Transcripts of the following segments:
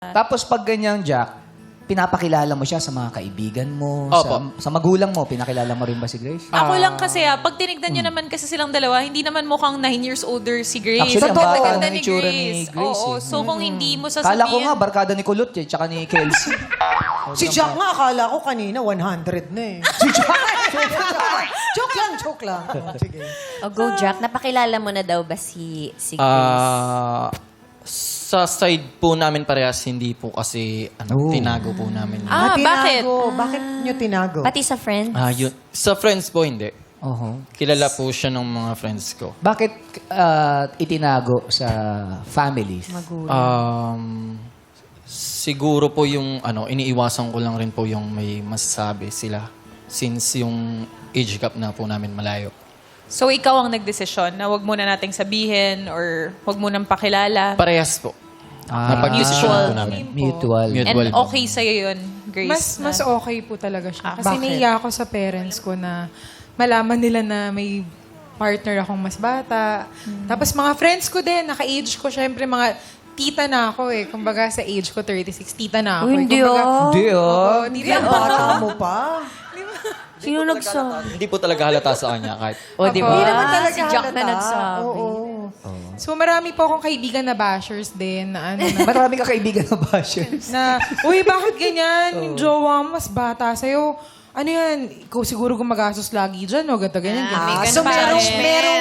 Tapos pag ganyan, Jack, pinapakilala mo siya sa mga kaibigan mo, Opo. sa magulang mo, pinakilala mo rin ba si Grace? Ako lang kasi pag tinignan nyo naman kasi silang dalawa, hindi naman mukhang 9 years older si Grace. Actually, ang Totoo. bata Ganda ng itsura ni Grace. Oo, eh. so kung hindi mo sasabihin... Kala ko nga, barkada ni Kulot eh, tsaka ni Kelsey. Si Jack nga, akala ko kanina 100 na eh. Si Jack! joke lang. Oh, sige. O go, Jack. Napakilala mo na daw ba si Grace? Sa side po namin parehas, hindi po kasi tinago po namin. bakit? Bakit nyo tinago? Pati sa friends? Sa friends po, hindi. Oho. Kilala po siya ng mga friends ko. Bakit itinago sa families? Siguro po yung iniiwasan ko lang rin po yung may masasabi sila. Since yung age gap na po namin malayo. So ikaw ang nagdesisyon na wag muna nating sabihin or wag mo nang pakilala. Parehas po. Napag-desisyon po namin. Mutual. And Mutual po. okay sa'yo yun, Grace? Mas okay po talaga siya. Kasi Bakit? naiya ako sa parents ko na malaman nila na may partner akong mas bata. Tapos mga friends ko din, naka-age ko, syempre mga tita na ako eh. Kumbaga sa age ko, 36, tita na ako. Hindi Kumbaga, Hindi oo, tita Ang na ako. bata mo pa. Sino nagsabi? Hindi po talaga halata sa kanya kahit. O, di ba? Hindi naman talaga Si Jack na halata. nagsabi. Oo. So marami po akong kaibigan na bashers din. Na, ano, na, Marami ka kaibigan na bashers. uy, bakit ganyan? Yung jowa mo mas bata sa'yo. Ano yan? Ikaw siguro gumagastos lagi dyan, no? Gata ganyan. ganyan. So merong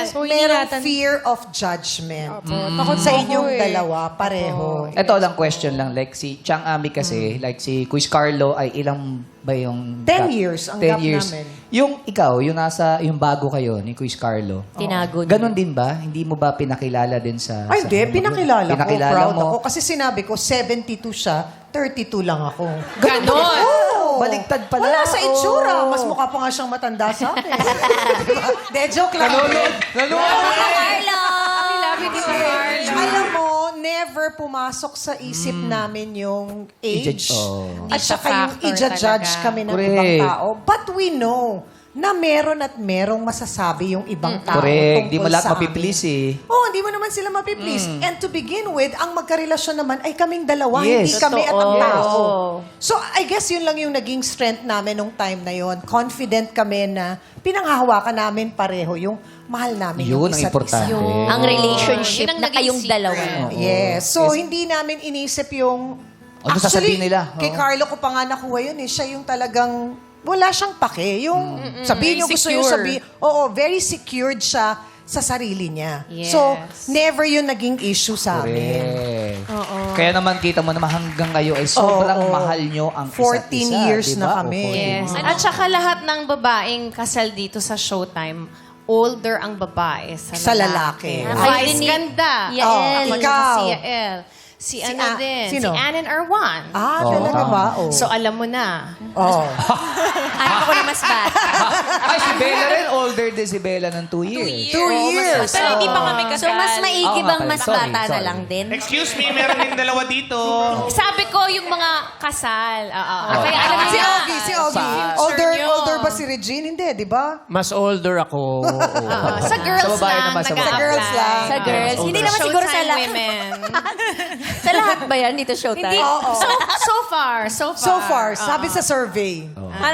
So, hindi natin- fear of judgment. Takot Sa ako inyong eh. dalawa, pareho. Ito lang question lang. Like si Chang Ami kasi, like si Quiz Carlo ay ilang ba yung... 10 years ang 10 gap years. namin. Yung ikaw, yung bago kayo ni Quiz Carlo. Tinago niya. Ganon din ba? Hindi mo ba pinakilala din sa... Ay, sa hindi. mga Pinakilala ko. Pinakilala Proud mo. ako. Kasi sinabi ko, 72 siya, 32 lang ako. Ganon! Oo. Baliktad pala. Wala sa itsura. Oo. Mas mukha pa nga siyang matanda sa akin. Diba? De, joke lang. Carlo! Alam mo, never pumasok sa isip namin yung age. At saka yung i-judge kami ng Correct. ibang tao. But we know na meron at merong masasabi yung ibang tao Correct. Di mo tungkol lahat sa amin. mapiplease eh. Oo, hindi mo naman sila mapiplease. And to begin with, ang magkarelasyon naman ay kaming dalawa, Yes. hindi kami at ang Totoo. tao. So, I guess yun lang yung naging strength namin nung time na yon. Confident kami na pinanghahawakan namin pareho yung mahal namin yung Yun ang isa't importante. isa. Ang relationship Yun ang na naging kayong secret. dalawa. Yes. So, hindi namin inisip yung... Ano sasabihin nila? Kay Oo. Carlo ko pa nga nakuha yun eh. Siya yung talagang... Wala siyang pake. Yung sabihin niyo gusto niyo Secure. sabihin. Oo, very secured siya sa sarili niya. Yes. So, never yun naging issue sa amin. Correct. Kaya naman kita mo naman hanggang ngayon ay sobrang Oo. mahal nyo ang 14 isa't isa. years di na ba? kami. O 14 Yes. years. At saka lahat ng babaeng kasal dito sa Showtime, older ang babae Sa lalaki. Ay, Vice din ni- ganda. Yael. Ako Ikaw. Si Yael. Si ano din. sino? Si Ann and Erwan. Talaga ba? Oh. So alam mo na. Alam ko na mas bata. Ay, si Bella rin. Older din si Bella ng 2 years. 2 years. Pero hindi pa kami kasal. So, mas maigi Oo nga bang pala. mas Sorry, bata na sorry. lang din? Excuse me, meron din dalawa dito. Sabi ko yung mga kasal. Kaya alam mo Si na. Ogie, si Ogie. Older ba si Regine? Hindi, di ba? Mas older ako. Sa girls Sa babae lang. naman, sa Sa girls lang. Sa girls. Hindi naman siguro sa Showtime lahat. women. Sa lahat ba yan dito Showtime? Hindi. So far. So far, sabi sa survey.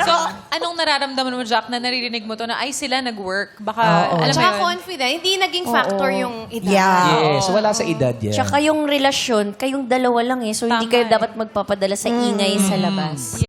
So, anong nararamdaman mo, Jack, na naririnig mo to na ay sila nag-work? Baka, Oo. alam mo Tsaka yun? confident. Hindi naging factor yung edad. Yeah. Yes, wala sa edad yan. Tsaka yung relasyon, kayong dalawa lang eh. So, hindi Tama kayo eh. dapat magpapadala sa ingay sa labas.